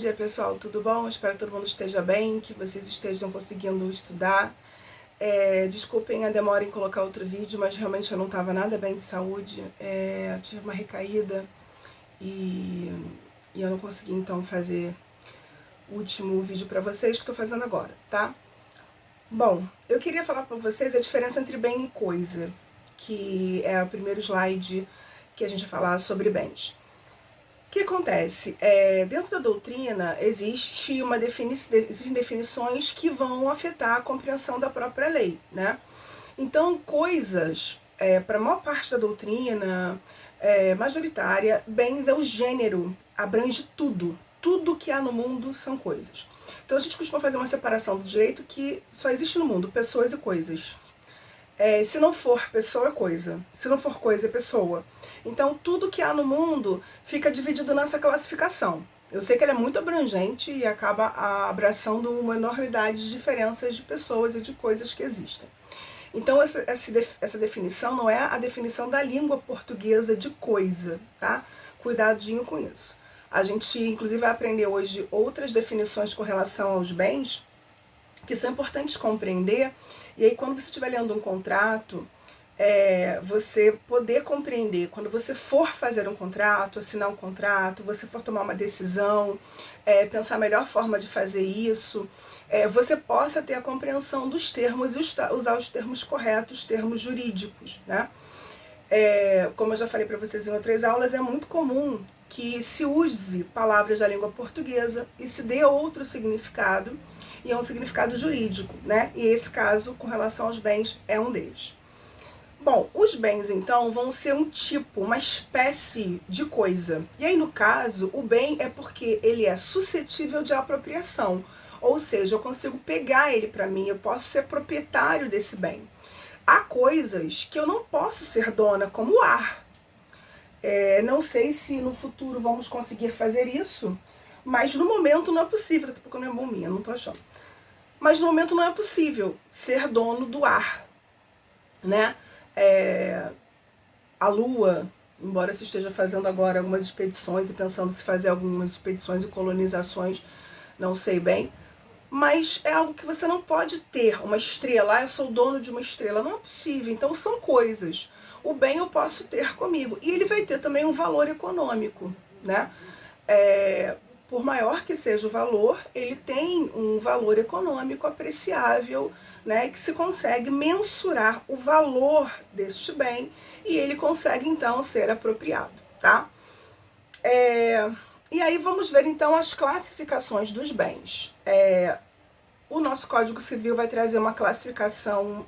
dia, pessoal, tudo bom? Espero que todo mundo esteja bem, que vocês estejam conseguindo estudar. Desculpem a demora em colocar outro vídeo, mas realmente eu não estava nada bem de saúde. Tive uma recaída e eu não consegui então fazer o último vídeo para vocês que estou fazendo agora, tá? Bom, eu queria falar para vocês a diferença entre bem e coisa, que é o primeiro slide que a gente vai falar sobre bens. O que acontece? Dentro da doutrina existem definições que vão afetar a compreensão da própria lei, né? Então, coisas, para a maior parte da doutrina majoritária, bens é o gênero, abrange tudo. Tudo que há no mundo são coisas. Então a gente costuma fazer uma separação do direito que só existe no mundo, pessoas e coisas. Se não for pessoa, é coisa. Se não for coisa, é pessoa. Então, tudo que há no mundo fica dividido nessa classificação. Eu sei que ela é muito abrangente e acaba abraçando uma enormidade de diferenças de pessoas e de coisas que existem. Então, essa definição não é a definição da língua portuguesa de coisa, tá? Cuidadinho com isso. A gente, inclusive, vai aprender hoje outras definições com relação aos bens, que são importantes compreender. E aí, quando você estiver lendo um contrato, você poder compreender, quando você for fazer um contrato, assinar um contrato, você for tomar uma decisão, pensar a melhor forma de fazer isso, você possa ter a compreensão dos termos e usar os termos corretos, os termos jurídicos, né? Como eu já falei para vocês em outras aulas, é muito comum que se use palavras da língua portuguesa e se dê outro significado, e é um significado jurídico, né? E esse caso, com relação aos bens, é um deles. Bom, os bens, então, vão ser um tipo, uma espécie de coisa. E aí, no caso, o bem é porque ele é suscetível de apropriação. Ou seja, eu consigo pegar ele para mim, eu posso ser proprietário desse bem. Há coisas que eu não posso ser dona, como o ar. Não sei se no futuro vamos conseguir fazer isso, mas no momento não é possível. Até porque não é bombinha, não tô achando. Mas no momento não é possível ser dono do ar, né? A Lua, embora se esteja fazendo agora algumas expedições e pensando se fazer algumas expedições e colonizações, não sei bem, mas é algo que você não pode ter. Uma estrela, eu sou dono de uma estrela, não é possível. Então são coisas. O bem eu posso ter comigo e ele vai ter também um valor econômico, né? Por maior que seja o valor, ele tem um valor econômico apreciável, né, que se consegue mensurar o valor deste bem e ele consegue então ser apropriado, tá? E aí vamos ver então as classificações dos bens. O nosso Código Civil vai trazer uma classificação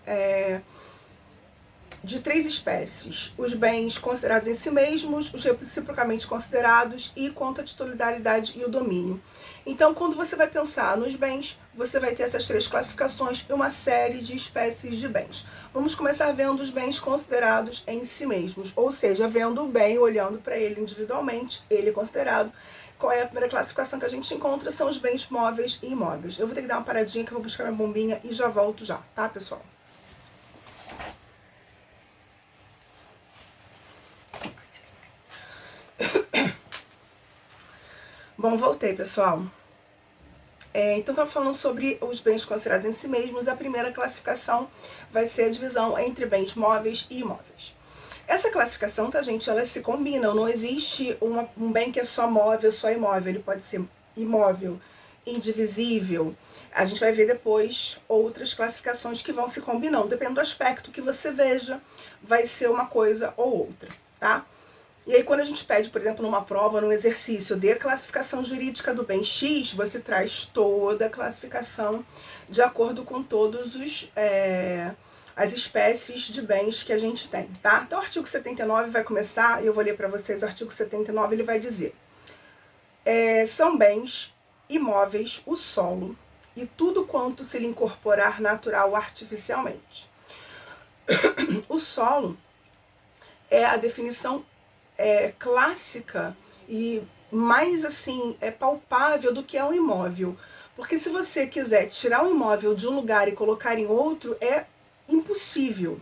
de 3 espécies: os bens considerados em si mesmos, os reciprocamente considerados e quanto à titularidade e o domínio. Então, quando você vai pensar nos bens, você vai ter essas 3 classificações e uma série de espécies de bens. Vamos começar vendo os bens considerados em si mesmos, ou seja, vendo o bem, olhando para ele individualmente, ele considerado. Qual é a primeira classificação que a gente encontra? São os bens móveis e imóveis. Eu vou ter que dar uma paradinha que eu vou buscar minha bombinha e já volto já, tá, pessoal? Bom, voltei, pessoal. Então, estava falando sobre os bens considerados em si mesmos. A primeira classificação vai ser a divisão entre bens móveis e imóveis. Essa classificação, tá, gente, elas se combinam. Não existe um bem que é só móvel, só imóvel. Ele pode ser imóvel, indivisível. A gente vai ver depois outras classificações que vão se combinando. Dependendo do aspecto que você veja, vai ser uma coisa ou outra, tá? E aí, quando a gente pede, por exemplo, numa prova, num exercício, dê a classificação jurídica do bem X, você traz toda a classificação de acordo com todos as espécies de bens que a gente tem, tá? Então, o artigo 79 vai começar, e eu vou ler para vocês o artigo 79, ele vai dizer: são bens imóveis o solo e tudo quanto se lhe incorporar natural ou artificialmente. O solo é a definição clássica e mais assim palpável do que é um imóvel, porque se você quiser tirar um imóvel de um lugar e colocar em outro, é impossível.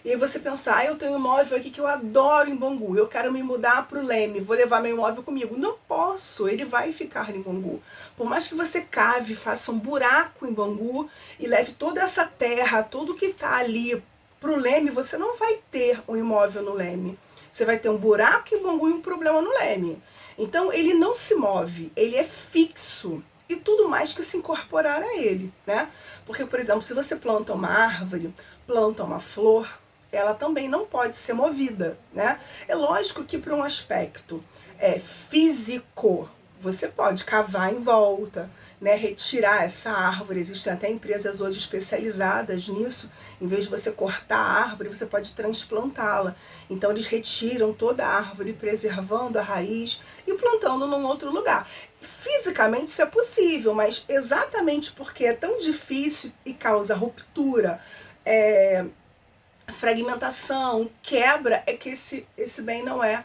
E aí você pensa, eu tenho um imóvel aqui que eu adoro em Bangu, eu quero me mudar para o Leme, vou levar meu imóvel comigo. Não posso, ele vai ficar em Bangu. Por mais que você cave, faça um buraco em Bangu e leve toda essa terra, tudo que está ali para o Leme, você não vai ter um imóvel no Leme. Você vai ter um buraco em Bangu e um problema no Leme. Então ele não se move, ele é fixo. E tudo mais que se incorporar a ele, né? Porque, por exemplo, se você planta uma árvore, planta uma flor, ela também não pode ser movida, né? É lógico que para um aspecto físico, você pode cavar em volta, né, retirar essa árvore. Existem até empresas hoje especializadas nisso. Em vez de você cortar a árvore, você pode transplantá-la. Então eles retiram toda a árvore, preservando a raiz e plantando num outro lugar. Fisicamente isso é possível, mas exatamente porque é tão difícil e causa ruptura, fragmentação, quebra, é que esse bem não é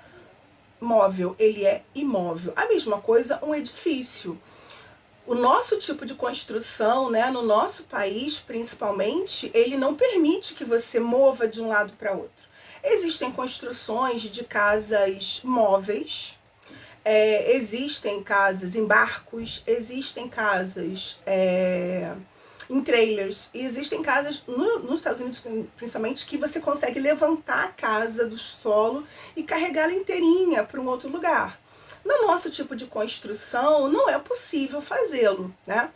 móvel, ele é imóvel. A mesma coisa um edifício. O nosso tipo de construção, né, no nosso país principalmente, ele não permite que você mova de um lado para outro. Existem construções de casas móveis, existem casas em barcos, existem casas em trailers, e existem casas nos Estados Unidos principalmente que você consegue levantar a casa do solo e carregá-la inteirinha para um outro lugar. No nosso tipo de construção, não é possível fazê-lo, né?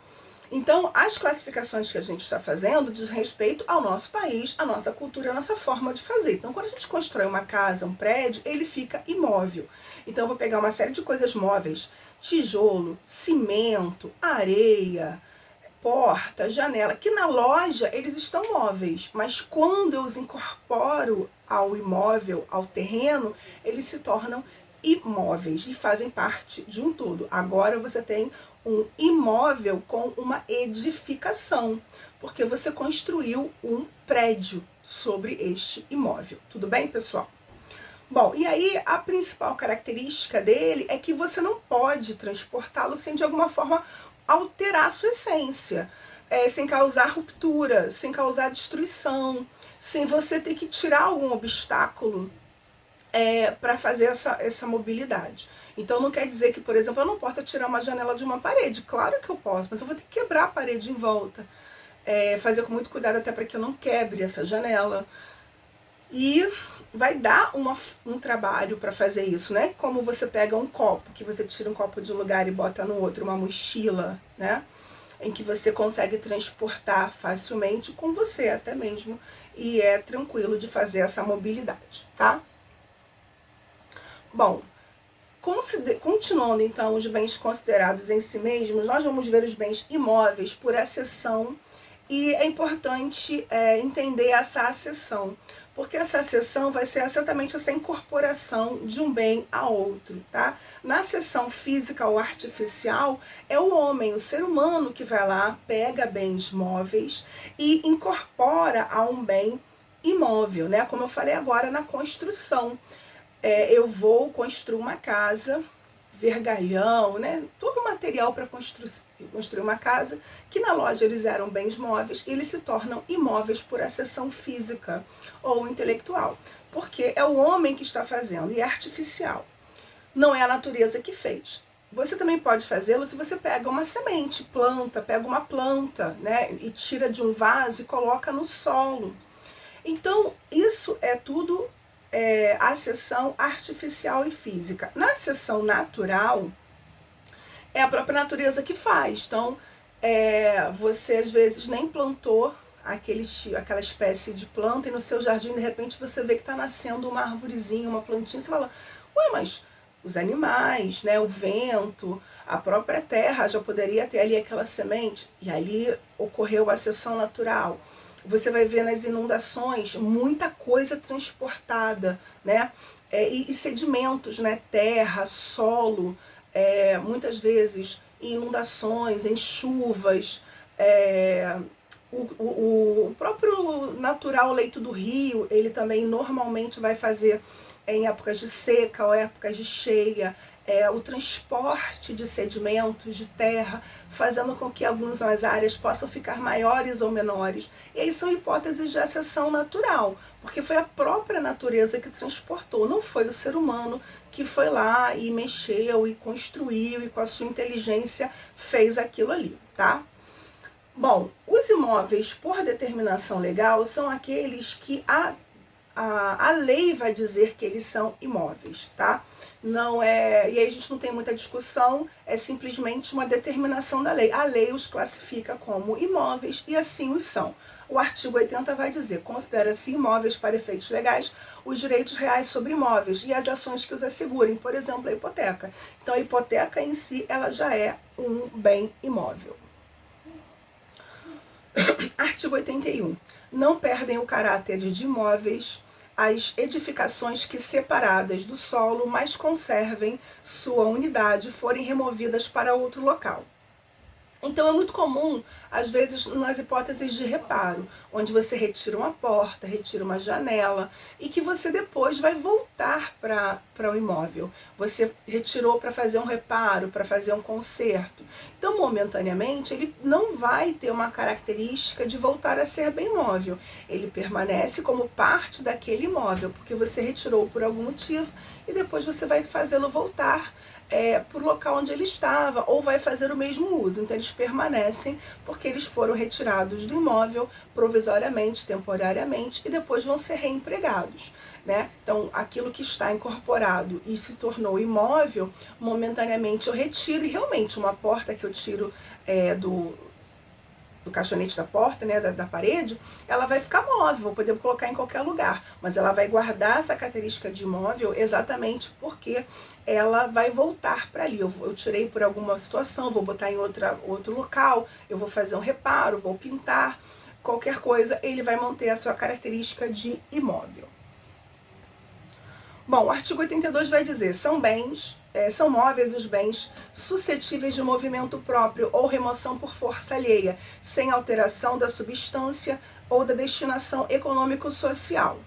Então, as classificações que a gente está fazendo diz respeito ao nosso país, à nossa cultura, à nossa forma de fazer. Então, quando a gente constrói uma casa, um prédio, ele fica imóvel. Então, eu vou pegar uma série de coisas móveis: tijolo, cimento, areia, porta, janela, que na loja eles estão móveis, mas quando eu os incorporo ao imóvel, ao terreno, eles se tornam imóveis e fazem parte de um todo. Agora você tem um imóvel com uma edificação, porque você construiu um prédio sobre este imóvel. Tudo bem, pessoal? Bom, e aí a principal característica dele é que você não pode transportá-lo sem de alguma forma alterar a sua essência, sem causar ruptura, sem causar destruição, sem você ter que tirar algum obstáculo para fazer essa mobilidade. Então não quer dizer que, por exemplo, eu não possa tirar uma janela de uma parede. Claro que eu posso, mas eu vou ter que quebrar a parede em volta. Fazer com muito cuidado até para que eu não quebre essa janela. E vai dar um trabalho para fazer isso, né? Como você pega um copo, que você tira um copo de um lugar e bota no outro, uma mochila, né? Em que você consegue transportar facilmente com você até mesmo, e é tranquilo de fazer essa mobilidade, tá? Bom, continuando então os bens considerados em si mesmos, nós vamos ver os bens imóveis por acessão, e é importante entender essa acessão, porque essa acessão vai ser exatamente essa incorporação de um bem a outro, tá? Na acessão física ou artificial, é o homem, o ser humano, que vai lá, pega bens móveis e incorpora a um bem imóvel, né? Como eu falei agora na construção. Eu vou construir uma casa, vergalhão, né? Todo material para construir uma casa, que na loja eles eram bens móveis, e eles se tornam imóveis por acessão física ou intelectual. Porque é o homem que está fazendo, e é artificial. Não é a natureza que fez. Você também pode fazê-lo se você pega uma semente, pega uma planta, né? E tira de um vaso e coloca no solo. Então, isso é tudo a seção artificial e física. Na seção natural, é a própria natureza que faz. Então, você às vezes nem plantou aquela espécie de planta, e no seu jardim, de repente, você vê que está nascendo uma arvorezinha, uma plantinha, você fala, ué, mas os animais, né, o vento, a própria terra já poderia ter ali aquela semente, e ali ocorreu a seção natural. Você vai ver nas inundações muita coisa transportada, né? E sedimentos, né? Terra, solo, muitas vezes em inundações, em chuvas. O próprio natural leito do rio, ele também normalmente vai fazer em épocas de seca ou épocas de cheia, o transporte de sedimentos, de terra, fazendo com que algumas áreas possam ficar maiores ou menores. E aí são hipóteses de acessão natural, porque foi a própria natureza que transportou, não foi o ser humano que foi lá e mexeu e construiu e com a sua inteligência fez aquilo ali, tá? Bom, os imóveis por determinação legal são aqueles que a lei vai dizer que eles são imóveis, tá? Não é, e aí a gente não tem muita discussão, é simplesmente uma determinação da lei. A lei os classifica como imóveis e assim os são. O artigo 80 vai dizer: considera-se imóveis para efeitos legais os direitos reais sobre imóveis e as ações que os assegurem, por exemplo, a hipoteca. Então a hipoteca em si, ela já é um bem imóvel. Artigo 81. Não perdem o caráter de imóveis as edificações que, separadas do solo, mas conservem sua unidade, forem removidas para outro local. Então é muito comum, às vezes, nas hipóteses de reparo, onde você retira uma porta, retira uma janela e que você depois vai voltar para o imóvel. Você retirou para fazer um reparo, para fazer um conserto. Então, momentaneamente, ele não vai ter uma característica de voltar a ser bem imóvel. Ele permanece como parte daquele imóvel, porque você retirou por algum motivo e depois você vai fazê-lo voltar para o local onde ele estava, ou vai fazer o mesmo uso. Então eles permanecem porque eles foram retirados do imóvel provisoriamente, temporariamente, e depois vão ser reempregados, né? Então aquilo que está incorporado e se tornou imóvel, momentaneamente eu retiro, e realmente uma porta que eu tiro do caixonete da porta, né, da parede, ela vai ficar móvel, vou poder colocar em qualquer lugar, mas ela vai guardar essa característica de imóvel exatamente porque ela vai voltar para ali. Eu tirei por alguma situação, vou botar em outro local, eu vou fazer um reparo, vou pintar, qualquer coisa, ele vai manter a sua característica de imóvel. Bom, o artigo 82 vai dizer: são móveis os bens suscetíveis de movimento próprio ou remoção por força alheia, sem alteração da substância ou da destinação econômico-social.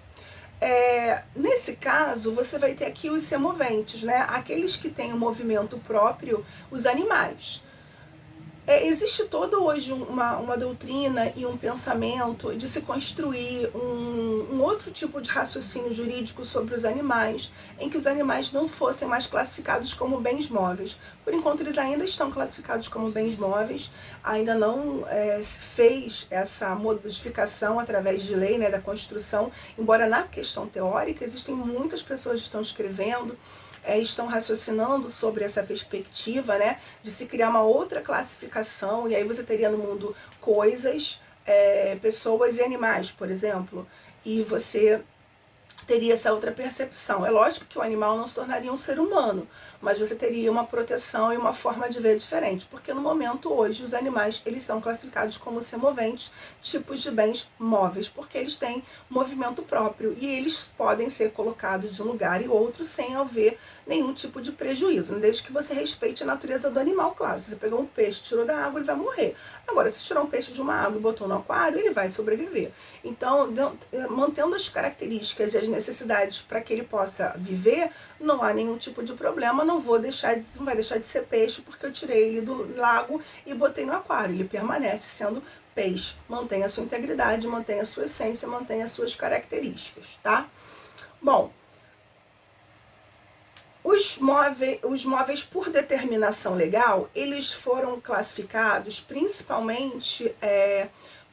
Nesse caso, você vai ter aqui os semoventes, né? Aqueles que têm o movimento próprio, os animais. Existe toda hoje uma doutrina e um pensamento de se construir um outro tipo de raciocínio jurídico sobre os animais, em que os animais não fossem mais classificados como bens móveis. Por enquanto, eles ainda estão classificados como bens móveis, ainda não se fez essa modificação através de lei, né, da Constituição, embora na questão teórica existem muitas pessoas que estão escrevendo, estão raciocinando sobre essa perspectiva, né, de se criar uma outra classificação, e aí você teria no mundo coisas, pessoas e animais, por exemplo, e você teria essa outra percepção. É lógico que o animal não se tornaria um ser humano, mas você teria uma proteção e uma forma de ver diferente, porque no momento hoje os animais eles são classificados como semoventes, tipos de bens móveis, porque eles têm movimento próprio e eles podem ser colocados de um lugar e outro sem haver nenhum tipo de prejuízo, desde que você respeite a natureza do animal. Claro, se você pegou um peixe, tirou da água, ele vai morrer. Agora, se tirou um peixe de uma água e botou no aquário, ele vai sobreviver. Então, mantendo as características e as necessidades para que ele possa viver, não há nenhum tipo de problema, não vai deixar de ser peixe porque eu tirei ele do lago e botei no aquário. Ele permanece sendo peixe, mantém a sua integridade, mantém a sua essência, mantém as suas características, tá? Bom, os móveis por determinação legal, eles foram classificados principalmente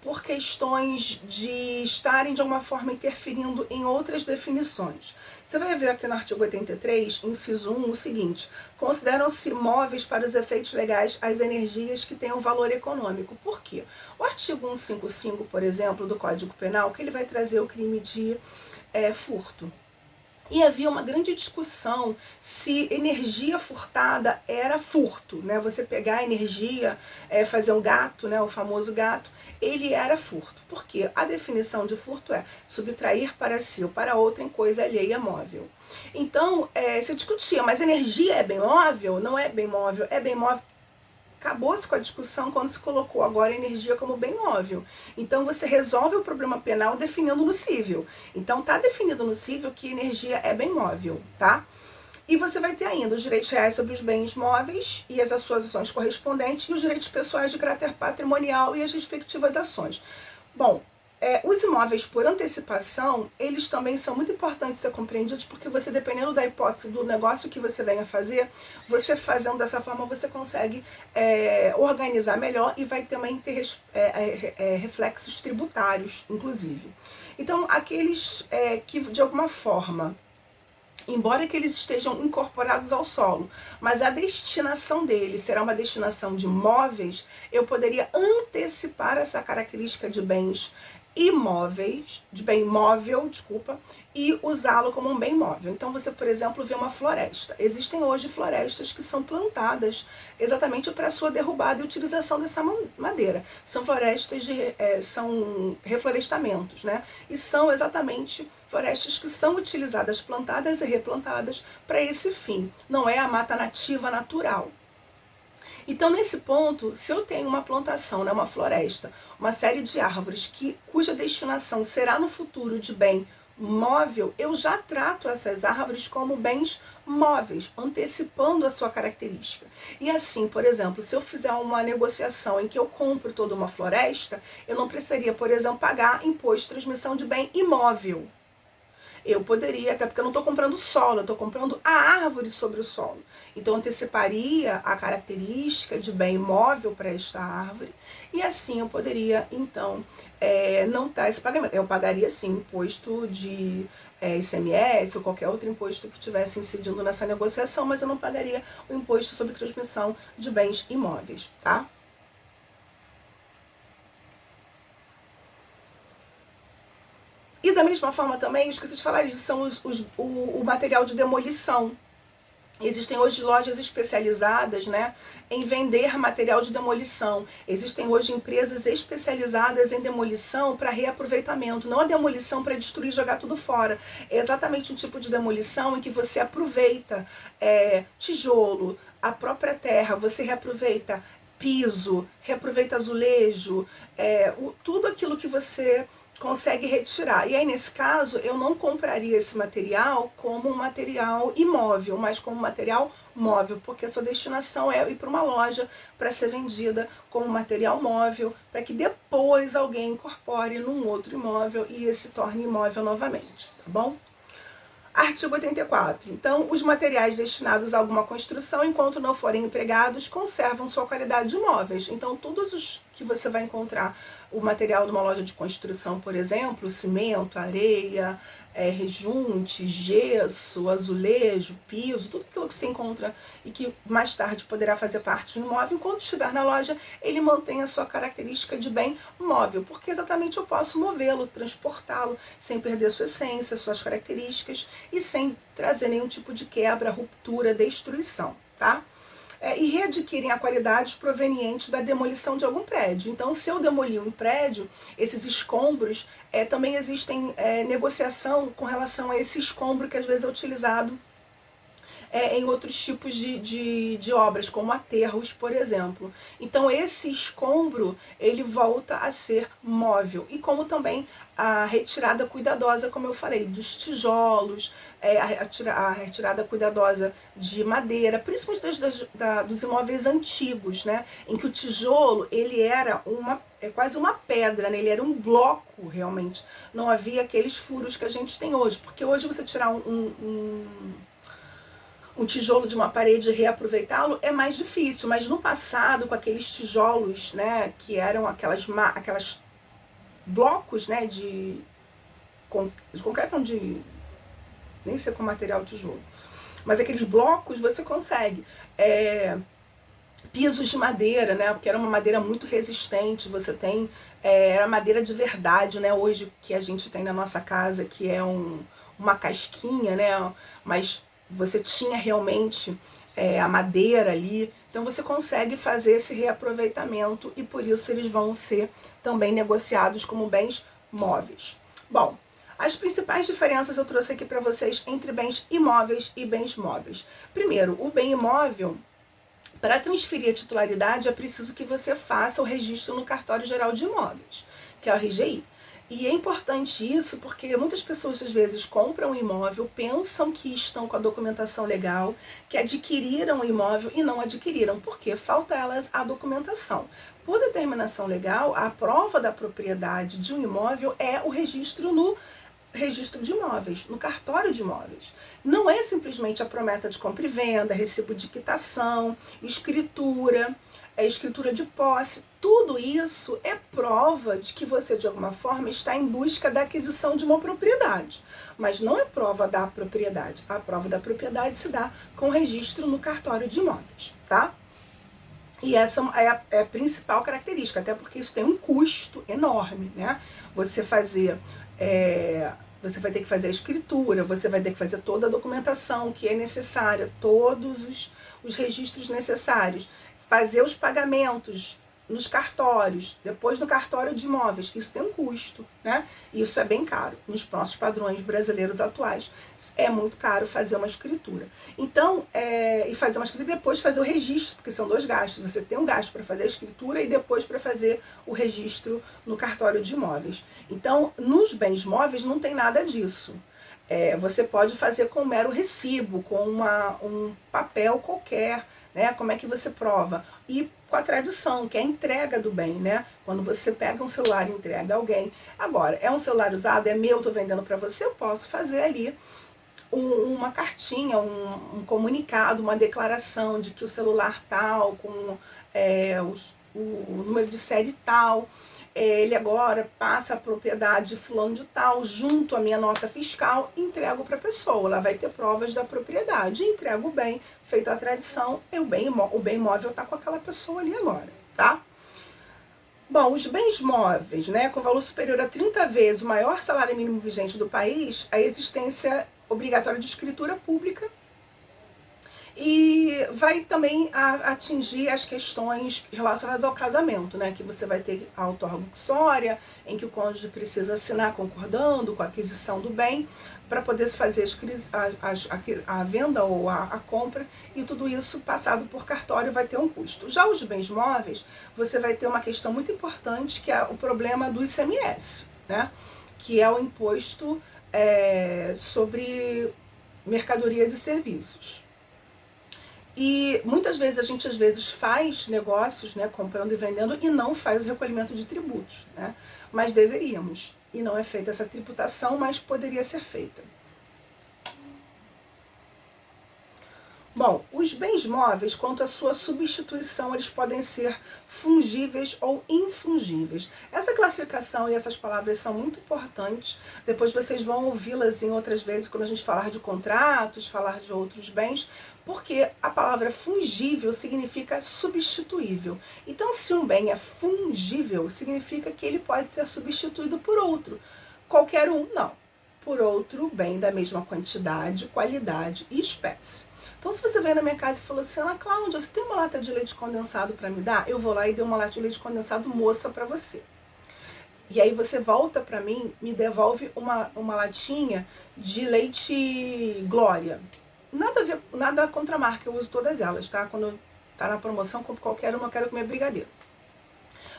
por questões de estarem de alguma forma interferindo em outras definições. Você vai ver aqui no artigo 83, inciso 1, o seguinte: consideram-se móveis para os efeitos legais as energias que tenham valor econômico. Por quê? O artigo 155, por exemplo, do Código Penal, que ele vai trazer o crime de furto. E havia uma grande discussão se energia furtada era furto, né? Você pegar a energia, fazer um gato, né? O famoso gato, ele era furto. Porque a definição de furto é subtrair para si ou para outra em coisa alheia móvel. Então, se discutia, mas energia é bem móvel? Não é bem móvel? É bem móvel? acabou-se com a discussão quando se colocou agora a energia como bem móvel. Então você resolve o problema penal definindo no cível. Então tá definido no cível que energia é bem móvel, tá? E você vai ter ainda os direitos reais sobre os bens móveis e as suas ações correspondentes e os direitos pessoais de caráter patrimonial e as respectivas ações. Bom, os imóveis por antecipação, eles também são muito importantes ser compreendidos, porque você, dependendo da hipótese do negócio que você venha fazer, você fazendo dessa forma, você consegue organizar melhor e vai também ter reflexos tributários, inclusive. Então, aqueles que, de alguma forma, embora que eles estejam incorporados ao solo, mas a destinação deles será uma destinação de móveis, eu poderia antecipar essa característica de bens imóveis, de bem móvel, desculpa, e usá-lo como um bem móvel. Então você, por exemplo, vê uma floresta. Existem hoje florestas que são plantadas exatamente para a sua derrubada e utilização dessa madeira. São florestas são reflorestamentos, né? E são exatamente florestas que são utilizadas, plantadas e replantadas para esse fim. Não é a mata nativa natural. Então, nesse ponto, se eu tenho uma plantação, né, uma floresta, uma série de árvores cuja destinação será no futuro de bem móvel, eu já trato essas árvores como bens móveis, antecipando a sua característica. E assim, por exemplo, se eu fizer uma negociação em que eu compro toda uma floresta, eu não precisaria, por exemplo, pagar imposto de transmissão de bem imóvel. Eu poderia, até porque eu não estou comprando solo, eu estou comprando a árvore sobre o solo. Então, anteciparia a característica de bem imóvel para esta árvore, e assim eu poderia, então, não dar esse pagamento. Eu pagaria, sim, imposto de ICMS ou qualquer outro imposto que tivesse incidindo nessa negociação, mas eu não pagaria o imposto sobre transmissão de bens imóveis, tá? E da mesma forma também, esqueci de falar, são o material de demolição. Existem hoje lojas especializadas, né, em vender material de demolição. Existem hoje empresas especializadas em demolição para reaproveitamento. Não a demolição para destruir e jogar tudo fora. É exatamente um tipo de demolição em que você aproveita tijolo, a própria terra, você reaproveita piso, reaproveita azulejo, tudo aquilo que você consegue retirar. E aí, nesse caso, eu não compraria esse material como um material imóvel, mas como material móvel, porque a sua destinação é ir para uma loja para ser vendida como material móvel, para que depois alguém incorpore num outro imóvel e esse torne imóvel novamente, tá bom? Artigo 84. Então, os materiais destinados a alguma construção, enquanto não forem empregados, conservam sua qualidade de móveis. Então, todos os que você vai encontrar, o material de uma loja de construção, por exemplo, cimento, areia, rejunte, gesso, azulejo, piso, tudo aquilo que você encontra e que mais tarde poderá fazer parte do imóvel, enquanto estiver na loja, ele mantém a sua característica de bem móvel, porque exatamente eu posso movê-lo, transportá-lo, sem perder sua essência, suas características e sem trazer nenhum tipo de quebra, ruptura, destruição, tá? E readquirem a qualidade proveniente da demolição de algum prédio. Então, se eu demolir um prédio, esses escombros, também existem negociação com relação a esse escombro que às vezes é utilizado em outros tipos de obras, como aterros, por exemplo. Então, esse escombro, ele volta a ser móvel. E como também a retirada cuidadosa, como eu falei, dos tijolos, a retirada cuidadosa de madeira, principalmente dos imóveis antigos, né? Em que o tijolo, ele era quase uma pedra, né? Ele era um bloco, realmente. Não havia aqueles furos que a gente tem hoje. Porque hoje você tirar um tijolo de uma parede e reaproveitá-lo é mais difícil, mas no passado, com aqueles tijolos, né, que eram aquelas blocos, né, de concreto, nem sei qual material tijolo, mas aqueles blocos você consegue pisos de madeira, né, porque era uma madeira muito resistente, você tem era madeira de verdade, né, hoje que a gente tem na nossa casa, que é uma casquinha, né, mas você tinha realmente a madeira ali, então você consegue fazer esse reaproveitamento e por isso eles vão ser também negociados como bens móveis. Bom, as principais diferenças eu trouxe aqui para vocês entre bens imóveis e bens móveis. Primeiro, o bem imóvel, Para transferir a titularidade, é preciso que você faça o registro no Cartório Geral de Imóveis, que é o RGI. E é importante isso porque muitas pessoas, às vezes, compram um imóvel, pensam que estão com a documentação legal, que adquiriram o imóvel e não adquiriram, porque falta elas a documentação. Por determinação legal, a prova da propriedade de um imóvel é o registro no registro de imóveis, no cartório de imóveis. Não é simplesmente a promessa de compra e venda, recibo de quitação, escritura, escritura de posse. Tudo isso é prova de que você, de alguma forma, está em busca da aquisição de uma propriedade. Mas não é prova da propriedade. A prova da propriedade se dá com registro no cartório de imóveis, tá? E essa é a principal característica, até porque isso tem um custo enorme, né? Você fazer, você vai ter que fazer a escritura, você vai ter que fazer toda a documentação que é necessária, todos os registros necessários, fazer os pagamentos nos cartórios, depois no cartório de imóveis, isso tem um custo, né? Isso é bem caro. Nos nossos padrões brasileiros atuais, é muito caro fazer uma escritura. Então, e fazer uma escritura e depois fazer o registro, porque são dois gastos. Você tem um gasto para fazer a escritura e depois para fazer o registro no cartório de imóveis. Então, nos bens móveis não tem nada disso. Você pode fazer com um mero recibo, com um papel qualquer, né? Como é que você prova? E com a tradição, que é a entrega do bem, né? Quando você pega um celular e entrega a alguém. Agora, é um celular usado, é meu, estou vendendo para você, eu posso fazer ali uma cartinha, um comunicado, uma declaração de que o celular tal, com o número de série tal, ele agora passa a propriedade de fulano de tal, junto à minha nota fiscal, e entrego para a pessoa. Ela vai ter provas da propriedade, entrego o bem, feita a tradição, o bem móvel está com aquela pessoa ali agora, tá? Bom, os bens móveis, né, com valor superior a 30 vezes o maior salário mínimo vigente do país, a existência obrigatória de escritura pública, e vai também atingir as questões relacionadas ao casamento, né? Que você vai ter a auto-argutória, em que o cônjuge precisa assinar concordando com a aquisição do bem, para poder fazer a venda ou a compra, e tudo isso passado por cartório vai ter um custo. Já os bens móveis, você vai ter uma questão muito importante, que é o problema do ICMS, né? Que é o imposto sobre mercadorias e serviços. E muitas vezes a gente faz negócios, né, comprando e vendendo, e não faz o recolhimento de tributos, né? Mas deveríamos. E não é feita essa tributação, mas poderia ser feita. Bom, os bens móveis, quanto à sua substituição, eles podem ser fungíveis ou infungíveis. Essa classificação e essas palavras são muito importantes. Depois vocês vão ouvi-las em outras vezes, quando a gente falar de contratos, falar de outros bens, porque a palavra fungível significa substituível. Então, se um bem é fungível, significa que ele pode ser substituído por outro. Qualquer um, não. Por outro bem da mesma quantidade, qualidade e espécie. Então, se você vem na minha casa e falou assim, Ana Cláudia, você tem uma lata de leite condensado para me dar? Eu vou lá e dou uma lata de leite condensado moça para você. E aí você volta para mim, me devolve uma latinha de leite Glória. Nada a ver, nada contra a marca, eu uso todas elas, tá? Quando tá na promoção, compro qualquer uma, eu quero comer brigadeiro.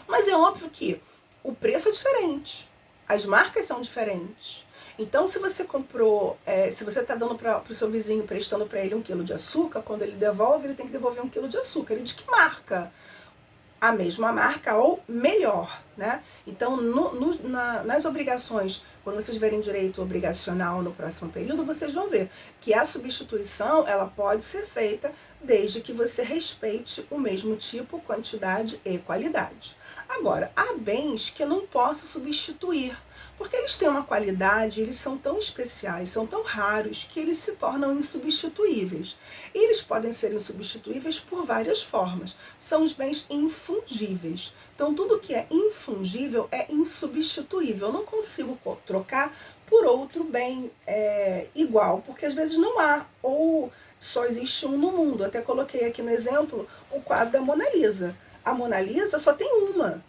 Mas é óbvio que o preço é diferente, as marcas são diferentes. Então, se você comprou, se você está dando para o seu vizinho, prestando para ele 1 quilo de açúcar, quando ele devolve, ele tem que devolver 1 quilo de açúcar. E de que marca? A mesma marca ou melhor, né? Então, nas obrigações, quando vocês verem direito obrigacional no próximo período, vocês vão ver que a substituição, ela pode ser feita desde que você respeite o mesmo tipo, quantidade e qualidade. Agora, há bens que eu não posso substituir, porque eles têm uma qualidade, eles são tão especiais, são tão raros, que eles se tornam insubstituíveis. E eles podem ser insubstituíveis por várias formas. São os bens infungíveis. Então, tudo que é infungível é insubstituível. Eu não consigo trocar por outro bem igual, porque às vezes não há, ou só existe um no mundo. Até coloquei aqui no exemplo o quadro da Mona Lisa. A Mona Lisa só tem uma.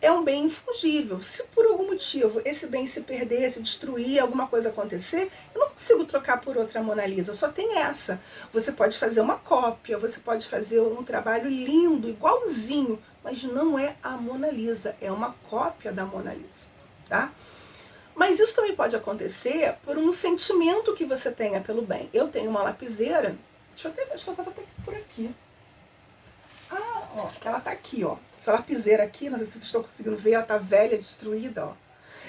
é um bem infungível. Se por algum motivo esse bem se perder, se destruir, alguma coisa acontecer, eu não consigo trocar por outra Mona Lisa, só tem essa. Você pode fazer uma cópia, você pode fazer um trabalho lindo, igualzinho, mas não é a Mona Lisa, é uma cópia da Mona Lisa, tá? Mas isso também pode acontecer por um sentimento que você tenha pelo bem. Eu tenho uma lapiseira, deixa eu até ver, acho que ela tá até por aqui. Ah, ó, ela tá aqui, ó. Essa lapiseira aqui, não sei se vocês estão conseguindo ver, ela tá velha, destruída, ó.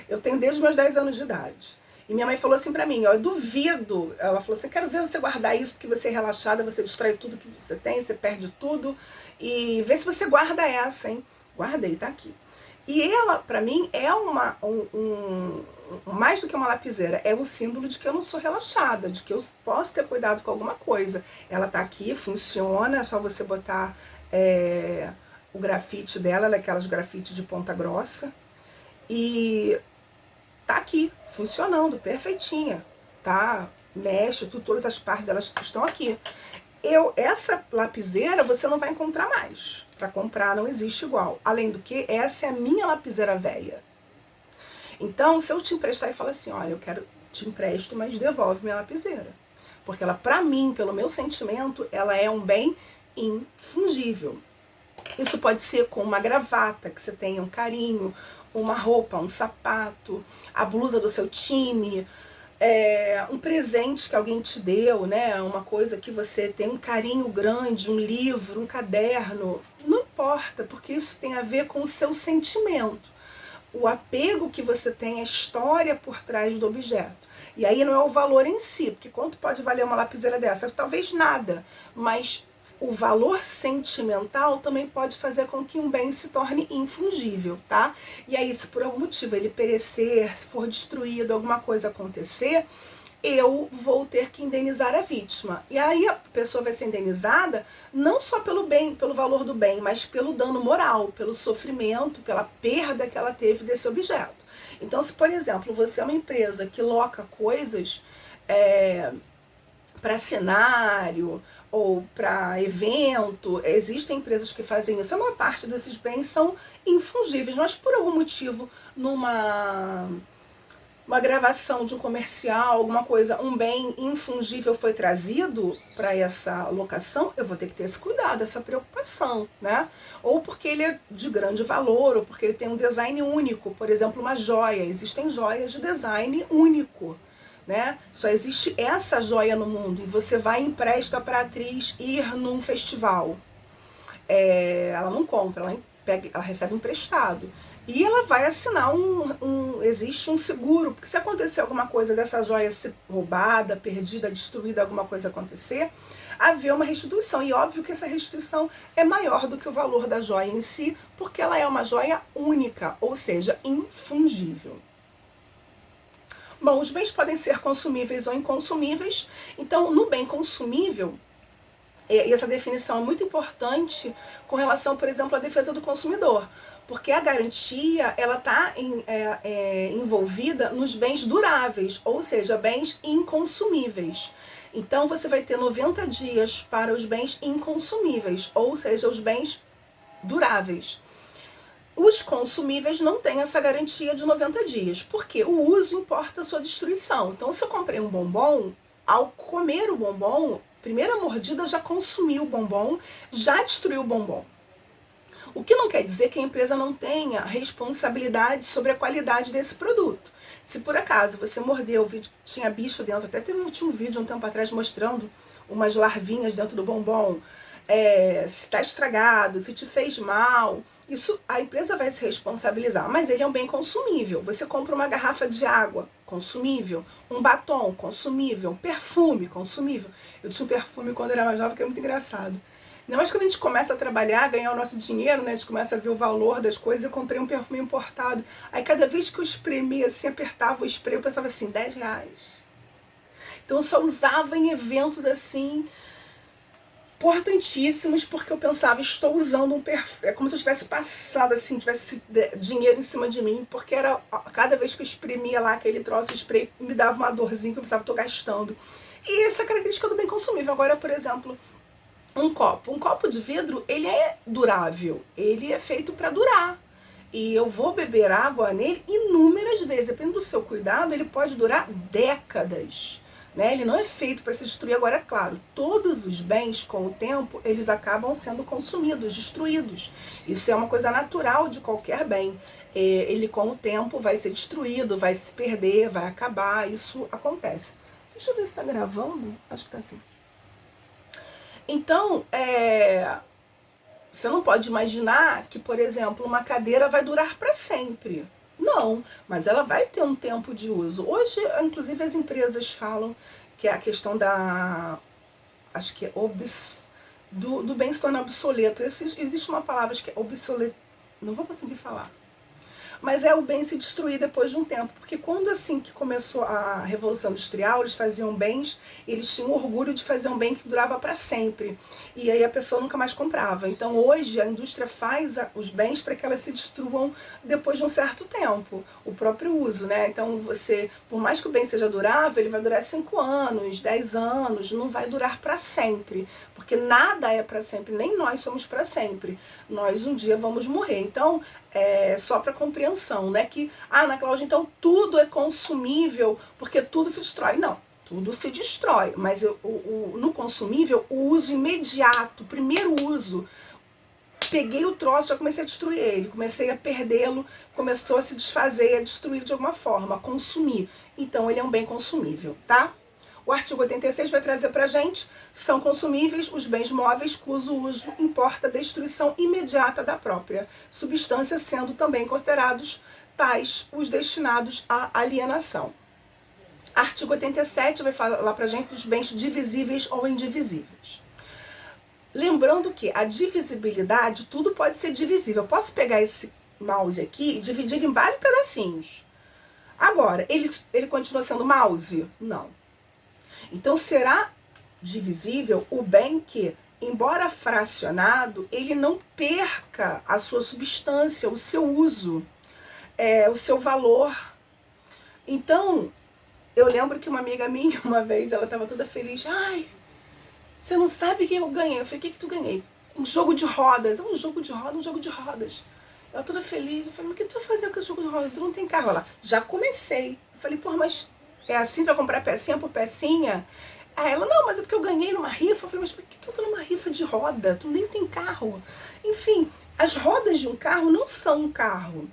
Eu tenho desde os meus 10 anos de idade. E minha mãe falou assim pra mim, ó, eu duvido. Ela falou assim, quero ver você guardar isso, porque você é relaxada, você destrói tudo que você tem, você perde tudo. E vê se você guarda essa, hein? Guardei, tá aqui. E ela, pra mim, é mais do que uma lapiseira, é o símbolo de que eu não sou relaxada, de que eu posso ter cuidado com alguma coisa. Ela tá aqui, funciona, é só você botar o grafite dela, ela é aquelas grafite de ponta grossa. E tá aqui, funcionando, perfeitinha, tá? Mexe, todas as partes delas estão aqui. Essa lapiseira você não vai encontrar mais. Para comprar não existe igual. Além do que, essa é a minha lapiseira velha. Então, se eu te emprestar e falar assim, olha, eu quero te empresto, mas devolve minha lapiseira. Porque ela, para mim, pelo meu sentimento, ela é um bem infungível. Isso pode ser com uma gravata, que você tenha um carinho, uma roupa, um sapato, a blusa do seu time, um presente que alguém te deu, né? Uma coisa que você tem um carinho grande, um livro, um caderno. Não importa, porque isso tem a ver com o seu sentimento. O apego que você tem, a história por trás do objeto. E aí não é o valor em si, porque quanto pode valer uma lapiseira dessa? Talvez nada, mas o valor sentimental também pode fazer com que um bem se torne infungível, tá? E aí, se por algum motivo ele perecer, se for destruído, alguma coisa acontecer, eu vou ter que indenizar a vítima. E aí a pessoa vai ser indenizada não só pelo bem, pelo valor do bem, mas pelo dano moral, pelo sofrimento, pela perda que ela teve desse objeto. Então, se por exemplo, você é uma empresa que loca coisas para cenário ou para evento, existem empresas que fazem isso. A maior parte desses bens são infungíveis, mas por algum motivo, numa gravação de um comercial, alguma coisa, um bem infungível foi trazido para essa locação, eu vou ter que ter esse cuidado, essa preocupação, né? Ou porque ele é de grande valor, ou porque ele tem um design único, por exemplo, uma joia. Existem joias de design único, né? Só existe essa joia no mundo e você vai e empresta para a atriz ir num festival. Ela não compra, ela recebe emprestado. E ela vai assinar existe um seguro, porque se acontecer alguma coisa dessa joia ser roubada, perdida, destruída, alguma coisa acontecer, haver uma restituição. E óbvio que essa restituição é maior do que o valor da joia em si, porque ela é uma joia única, ou seja, infungível. Bom, os bens podem ser consumíveis ou inconsumíveis. Então, no bem consumível, e essa definição é muito importante com relação, por exemplo, à defesa do consumidor, porque a garantia ela está envolvida nos bens duráveis, ou seja, bens inconsumíveis. Então, você vai ter 90 dias para os bens inconsumíveis, ou seja, os bens duráveis. Os consumíveis não têm essa garantia de 90 dias, porque o uso importa a sua destruição. Então, se eu comprei um bombom, ao comer o bombom, primeira mordida já consumiu o bombom, já destruiu o bombom. O que não quer dizer que a empresa não tenha responsabilidade sobre a qualidade desse produto. Se por acaso você mordeu, tinha bicho dentro, até tinha um vídeo um tempo atrás mostrando umas larvinhas dentro do bombom, se está estragado, se te fez mal, isso a empresa vai se responsabilizar, mas ele é um bem consumível. Você compra uma garrafa de água, consumível, um batom, consumível, um perfume, consumível. Eu tinha um perfume quando eu era mais nova, que é muito engraçado. Ainda mais quando a gente começa a trabalhar, ganhar o nosso dinheiro, né? A gente começa a ver o valor das coisas. Eu comprei um perfume importado. Aí cada vez que eu espremia, assim, apertava o spray, eu pensava assim, R$10. Então eu só usava em eventos assim importantíssimos, porque eu pensava, estou usando um perfume. É como se eu tivesse passado assim, tivesse dinheiro em cima de mim, porque era cada vez que eu espremia lá aquele troço de spray, me dava uma dorzinha que eu pensava, estou gastando. E essa é a característica do bem consumível. Agora, por exemplo, um copo de vidro, ele é durável, ele é feito para durar. e eu vou beber água nele inúmeras vezes. Dependendo do seu cuidado, ele pode durar décadas. Né? Ele não é feito para se destruir. Agora, é claro, todos os bens, com o tempo, eles acabam sendo consumidos, destruídos. Isso é uma coisa natural de qualquer bem. Ele, com o tempo, vai ser destruído, vai se perder, vai acabar. Isso acontece. Deixa eu ver se está gravando. Acho que está assim. Então, você não pode imaginar que, por exemplo, uma cadeira vai durar para sempre. Não, mas ela vai ter um tempo de uso. Hoje, inclusive, as empresas falam que é a questão da... Acho que é do bem se tornar obsoleto. Existe uma palavra que é obsoleto. Não vou conseguir falar. Mas é o bem se destruir depois de um tempo. Porque quando assim que começou a Revolução Industrial, eles faziam bens, eles tinham orgulho de fazer um bem que durava para sempre. E aí a pessoa nunca mais comprava. Então hoje a indústria faz os bens para que elas se destruam depois de um certo tempo. O próprio uso, né? Então você, por mais que o bem seja durável, ele vai durar 5 anos, 10 anos, não vai durar para sempre. Porque nada é para sempre, nem nós somos para sempre. Nós um dia vamos morrer. Então, só para compreensão, né? Que, Ana Cláudia, então tudo é consumível porque tudo se destrói. Não, tudo se destrói, mas no consumível, o uso imediato, o primeiro uso, peguei o troço, já comecei a destruir ele, comecei a perdê-lo, começou a se desfazer, a destruir de alguma forma, a consumir. Então ele é um bem consumível, tá? O artigo 86 vai trazer pra gente: são consumíveis os bens móveis cujo uso importa a destruição imediata da própria substância, sendo também considerados tais os destinados à alienação. Artigo 87 vai falar pra gente dos bens divisíveis ou indivisíveis. Lembrando que a divisibilidade, tudo pode ser divisível. Eu posso pegar esse mouse aqui e dividir em vários pedacinhos. Agora, ele continua sendo mouse? Não. Então, será divisível o bem que, embora fracionado, ele não perca a sua substância, o seu uso, o seu valor. Então, eu lembro que uma amiga minha, uma vez, ela estava toda feliz. Ai, você não sabe o que eu ganhei. Eu falei, o que tu ganhei? Um jogo de rodas. Um jogo de rodas. Ela toda feliz. Eu falei, mas o que tu vai fazer com esse jogo de rodas? Tu não tem carro lá. Já comecei. Eu falei, porra, mas é assim, tu vai comprar pecinha por pecinha? Aí ela, não, mas é porque eu ganhei numa rifa. Eu falei, mas por que tu tá numa rifa de roda? Tu nem tem carro. Enfim, as rodas de um carro não são um carro.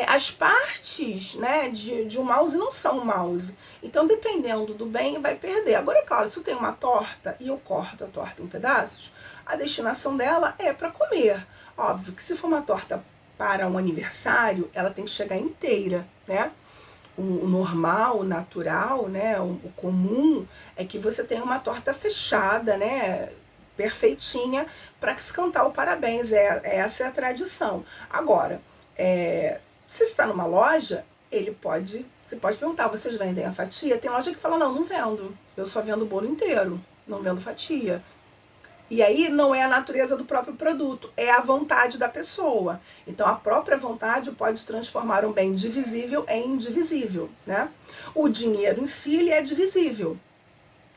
As partes, né, de um mouse não são um mouse. Então, dependendo do bem, vai perder. Agora, é claro, se eu tenho uma torta e eu corto a torta em pedaços, a destinação dela é para comer. Óbvio que se for uma torta para um aniversário, ela tem que chegar inteira, né? O normal, o natural, né, o comum é que você tenha uma torta fechada, né, perfeitinha, para se cantar o parabéns. Essa é a tradição. Agora, se você está numa loja, você pode perguntar, vocês vendem a fatia? Tem loja que fala, não vendo. Eu só vendo o bolo inteiro, não vendo fatia. E aí não é a natureza do próprio produto, é a vontade da pessoa. Então a própria vontade pode transformar um bem divisível em indivisível, né? O dinheiro em si, ele é divisível.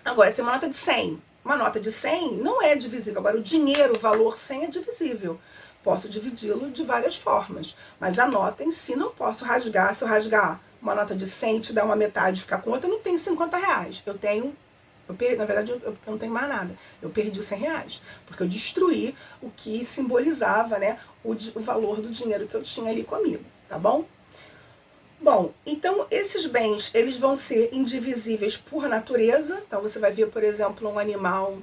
Agora, se é uma nota de 100, uma nota de 100 não é divisível. Agora, o dinheiro, o valor 100 é divisível. Posso dividi-lo de várias formas, mas a nota em si não posso rasgar. Se eu rasgar uma nota de 100 e te dar uma metade e ficar com outra, eu não tenho 50 reais. Na verdade, eu não tenho mais nada. Eu perdi 100 reais, porque eu destruí o que simbolizava, né, o valor do dinheiro que eu tinha ali comigo, tá bom? Bom, então esses bens, eles vão ser indivisíveis por natureza. Então você vai ver, por exemplo, um animal,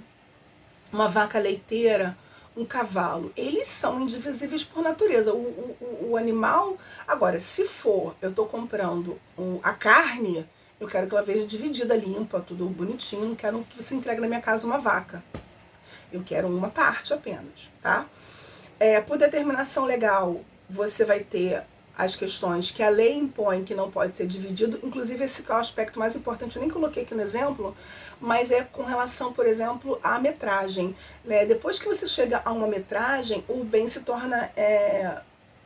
uma vaca leiteira, um cavalo, eles são indivisíveis por natureza. O animal, agora, se for, eu tô comprando a carne, eu quero que ela veja dividida, limpa, tudo bonitinho, não quero que você entregue na minha casa uma vaca. Eu quero uma parte apenas, tá? Por determinação legal, você vai ter as questões que a lei impõe que não pode ser dividido, inclusive esse que é o aspecto mais importante, eu nem coloquei aqui no exemplo, mas é com relação, por exemplo, à metragem, né? Depois que você chega a uma metragem, o bem se torna,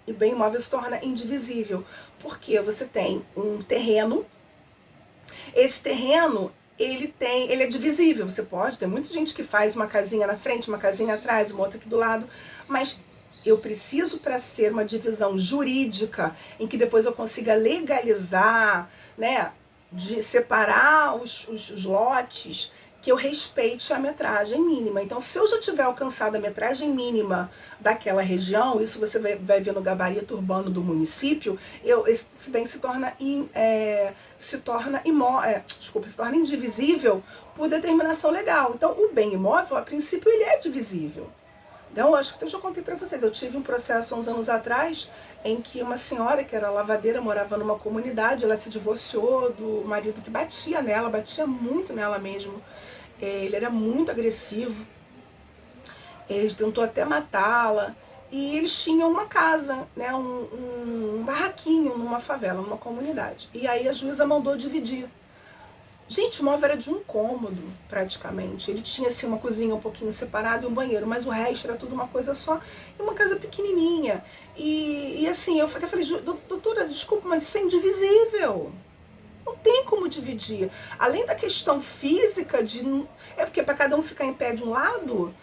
o bem imóvel se torna indivisível, porque você tem um terreno, esse terreno, ele é divisível, você pode, tem muita gente que faz uma casinha na frente, uma casinha atrás, uma outra aqui do lado, mas eu preciso, para ser uma divisão jurídica, em que depois eu consiga legalizar, né, de separar os lotes, que eu respeite a metragem mínima. Então, se eu já tiver alcançado a metragem mínima daquela região, isso você vai ver no gabarito urbano do município, esse bem se torna indivisível por determinação legal. Então, o bem imóvel, a princípio, ele é divisível. Então, acho que eu já contei para vocês, eu tive um processo há uns anos atrás, em que uma senhora que era lavadeira, morava numa comunidade, ela se divorciou do marido que batia nela, batia muito nela mesmo. Ele era muito agressivo, ele tentou até matá-la, e eles tinham uma casa, né, um barraquinho numa favela, numa comunidade. E aí a juíza mandou dividir. Gente, o móvel era de um cômodo, praticamente. Ele tinha, assim, uma cozinha um pouquinho separada e um banheiro, mas o resto era tudo uma coisa só, e uma casa pequenininha. E assim, eu até falei, doutora, desculpa, mas isso é indivisível. Não tem como dividir. Além da questão física de... É porque para cada um ficar em pé de um lado...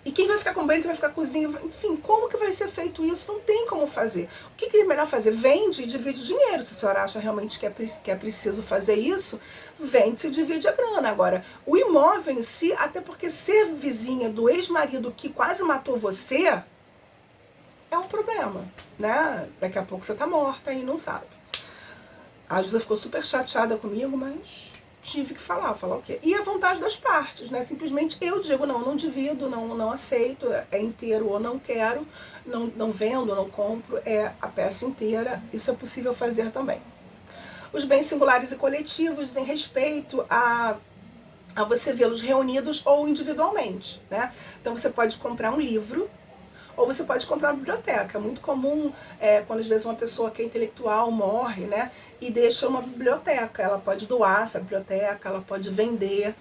E quem vai ficar com o banheiro, quem vai ficar com a cozinha... Enfim, como que vai ser feito isso? Não tem como fazer. O que é melhor fazer? Vende e divide o dinheiro. Se a senhora acha realmente que é preciso fazer isso, vende e divide a grana. Agora, o imóvel em si, até porque ser vizinha do ex-marido que quase matou você... é um problema, né? Daqui a pouco você tá morta e não sabe. A Jusa ficou super chateada comigo, mas tive que falar o quê? E a vontade das partes, né? Simplesmente eu digo, não divido, não aceito, é inteiro ou não quero, não vendo, não compro, é a peça inteira, isso é possível fazer também. Os bens singulares e coletivos em respeito a você vê-los reunidos ou individualmente, né? Então você pode comprar um livro, ou você pode comprar uma biblioteca. É muito comum, quando às vezes uma pessoa que é intelectual morre, né, e deixa uma biblioteca. Ela pode doar essa biblioteca, ela pode vender.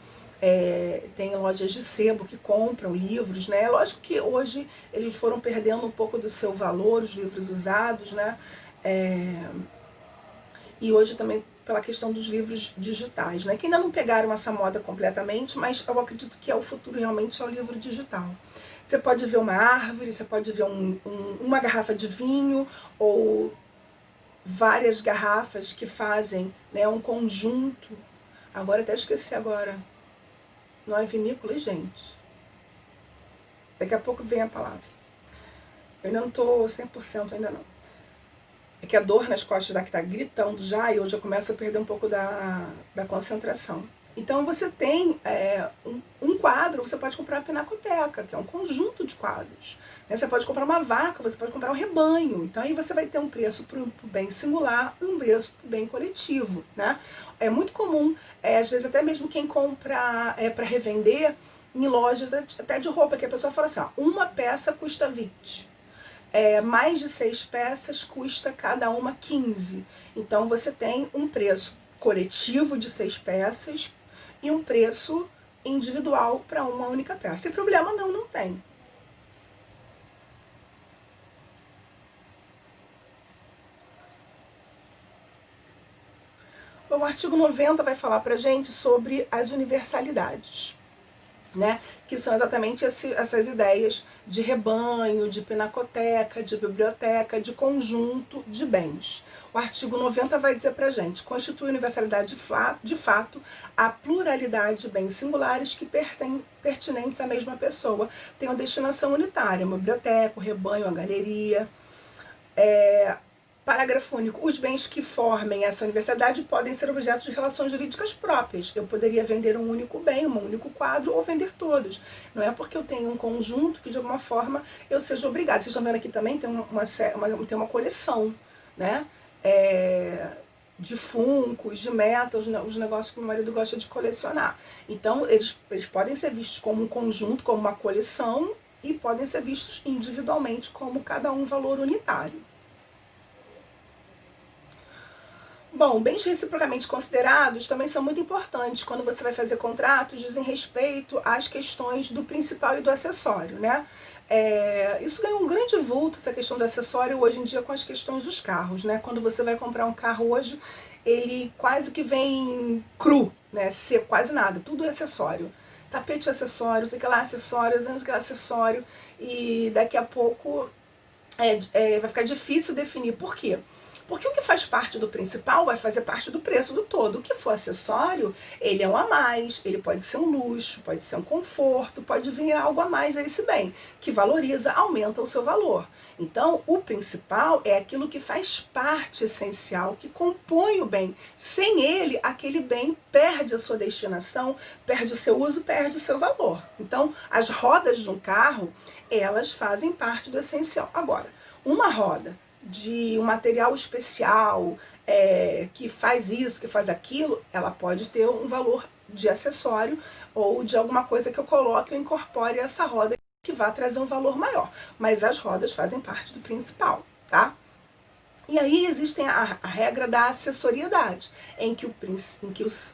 Tem lojas de sebo que compram livros, né? Lógico que hoje eles foram perdendo um pouco do seu valor, os livros usados, né? E hoje também pela questão dos livros digitais, né? Que ainda não pegaram essa moda completamente, mas eu acredito que o futuro realmente é o livro digital. Você pode ver uma árvore, você pode ver uma garrafa de vinho ou várias garrafas que fazem, né, um conjunto. Agora até esqueci agora. Não é vinícola, gente. Daqui a pouco vem a palavra. Eu ainda não tô 100%, ainda não. É que a dor nas costas daqui tá gritando já e hoje eu começo a perder um pouco da concentração. Então você tem um quadro, você pode comprar uma pinacoteca, que é um conjunto de quadros. Né? Você pode comprar uma vaca, você pode comprar um rebanho. Então aí você vai ter um preço para o bem singular e um preço para o bem coletivo. Né? É muito comum, às vezes até mesmo quem compra para revender em lojas até de roupa, que a pessoa fala assim, ó, uma peça custa 20. Mais de 6 peças custa cada uma 15. Então você tem um preço coletivo de 6 peças e um preço individual para uma única peça. Tem problema? Não tem. O artigo 90 vai falar para a gente sobre as universalidades, né? Que são exatamente essas ideias de rebanho, de pinacoteca, de biblioteca, de conjunto de bens. O artigo 90 vai dizer pra gente, constitui universalidade de fato a pluralidade de bens singulares que pertinentes à mesma pessoa, tem uma destinação unitária, uma biblioteca, um rebanho, uma galeria. Parágrafo único. Os bens que formem essa universalidade podem ser objetos de relações jurídicas próprias. Eu poderia vender um único bem, um único quadro, ou vender todos. Não é porque eu tenho um conjunto que, de alguma forma, eu seja obrigada. Vocês estão vendo aqui também, tem uma coleção, né? De funcos, de metal, os negócios que meu marido gosta de colecionar. Então, eles podem ser vistos como um conjunto, como uma coleção, e podem ser vistos individualmente como cada um valor unitário. Bom, bens reciprocamente considerados também são muito importantes quando você vai fazer contratos, dizem respeito às questões do principal e do acessório, né? Isso ganhou um grande vulto, essa questão do acessório, hoje em dia com as questões dos carros, né? Quando você vai comprar um carro hoje, ele quase que vem cru, né? Quase nada, tudo é acessório. tapete acessório, sei lá, acessório, sei lá, acessório, e daqui a pouco vai ficar difícil definir. Por quê? Porque o que faz parte do principal vai fazer parte do preço do todo. O que for acessório, ele é um a mais, ele pode ser um luxo, pode ser um conforto, pode vir algo a mais a esse bem, que valoriza, aumenta o seu valor. Então, o principal é aquilo que faz parte essencial, que compõe o bem. Sem ele, aquele bem perde a sua destinação, perde o seu uso, perde o seu valor. Então, as rodas de um carro, elas fazem parte do essencial. Agora, uma roda de um material especial, que faz isso, que faz aquilo, ela pode ter um valor de acessório ou de alguma coisa que eu coloque ou incorpore essa roda que vai trazer um valor maior. Mas as rodas fazem parte do principal, tá? E aí existe a regra da acessoriedade, em que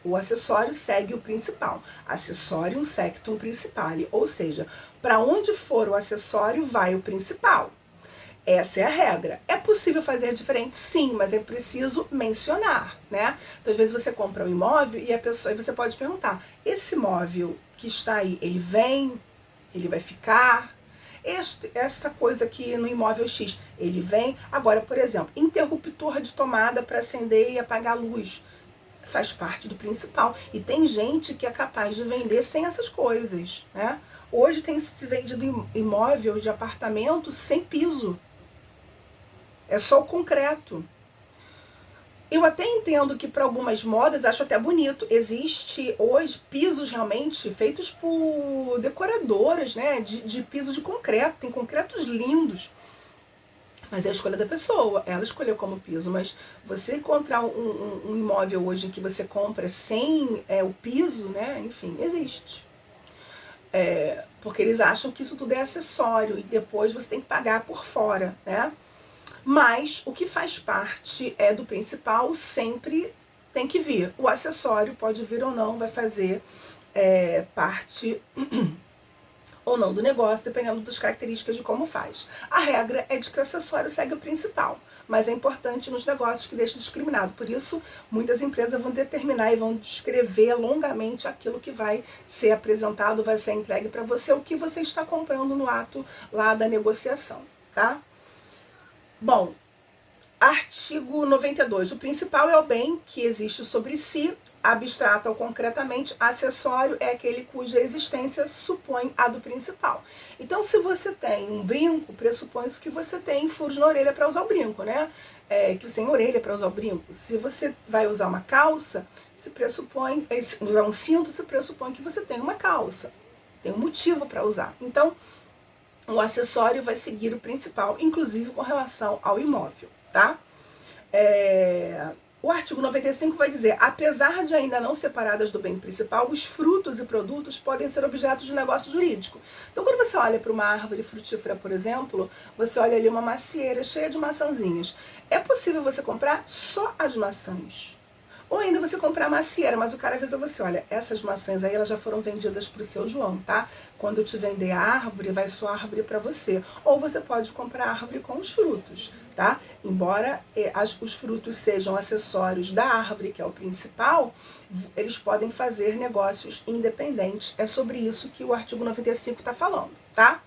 o acessório segue o principal. Acessorium sectum principale, ou seja, para onde for o acessório, vai o principal. Essa é a regra. É possível fazer diferente? Sim, mas é preciso mencionar, né? Então, às vezes você compra um imóvel e você pode perguntar, esse imóvel que está aí, ele vem? Ele vai ficar? Essa coisa aqui no imóvel X, ele vem? Agora, por exemplo, interruptor de tomada para acender e apagar a luz. Faz parte do principal. E tem gente que é capaz de vender sem essas coisas, né? Hoje tem se vendido imóvel de apartamento sem piso. É só o concreto. Eu até entendo que para algumas modas, acho até bonito. Existe hoje pisos realmente feitos por decoradoras, né? De piso de concreto. Tem concretos lindos. Mas é a escolha da pessoa. Ela escolheu como piso. Mas você encontrar um imóvel hoje que você compra sem o piso, né? Enfim, existe. Porque eles acham que isso tudo é acessório. E depois você tem que pagar por fora, né? Mas o que faz parte do principal sempre tem que vir. O acessório pode vir ou não, vai fazer parte ou não do negócio, dependendo das características de como faz. A regra é de que o acessório segue o principal, mas é importante nos negócios que deixem discriminado. Por isso, muitas empresas vão determinar e vão descrever longamente aquilo que vai ser apresentado, vai ser entregue para você, o que você está comprando no ato lá da negociação, tá? Bom, artigo 92. O principal é o bem que existe sobre si, abstrato ou concretamente. Acessório é aquele cuja existência supõe a do principal. Então, se você tem um brinco, pressupõe-se que você tem furos na orelha para usar o brinco, né? Que você tem orelha para usar o brinco. Se você vai usar uma calça, se pressupõe, usar um cinto, se pressupõe que você tem uma calça. Tem um motivo para usar. Então, o acessório vai seguir o principal, inclusive com relação ao imóvel, tá? O artigo 95 vai dizer, apesar de ainda não separadas do bem principal, os frutos e produtos podem ser objetos de negócio jurídico. Então, quando você olha para uma árvore frutífera, por exemplo, você olha ali uma macieira cheia de maçãzinhas. É possível você comprar só as maçãs. Ou ainda você comprar macieira, mas o cara avisa você, olha, essas maçãs aí elas já foram vendidas para o seu João, tá? Quando eu te vender a árvore, vai só a árvore para você. Ou você pode comprar a árvore com os frutos, tá? Embora os frutos sejam acessórios da árvore, que é o principal, eles podem fazer negócios independentes. É sobre isso que o artigo 95 está falando, tá?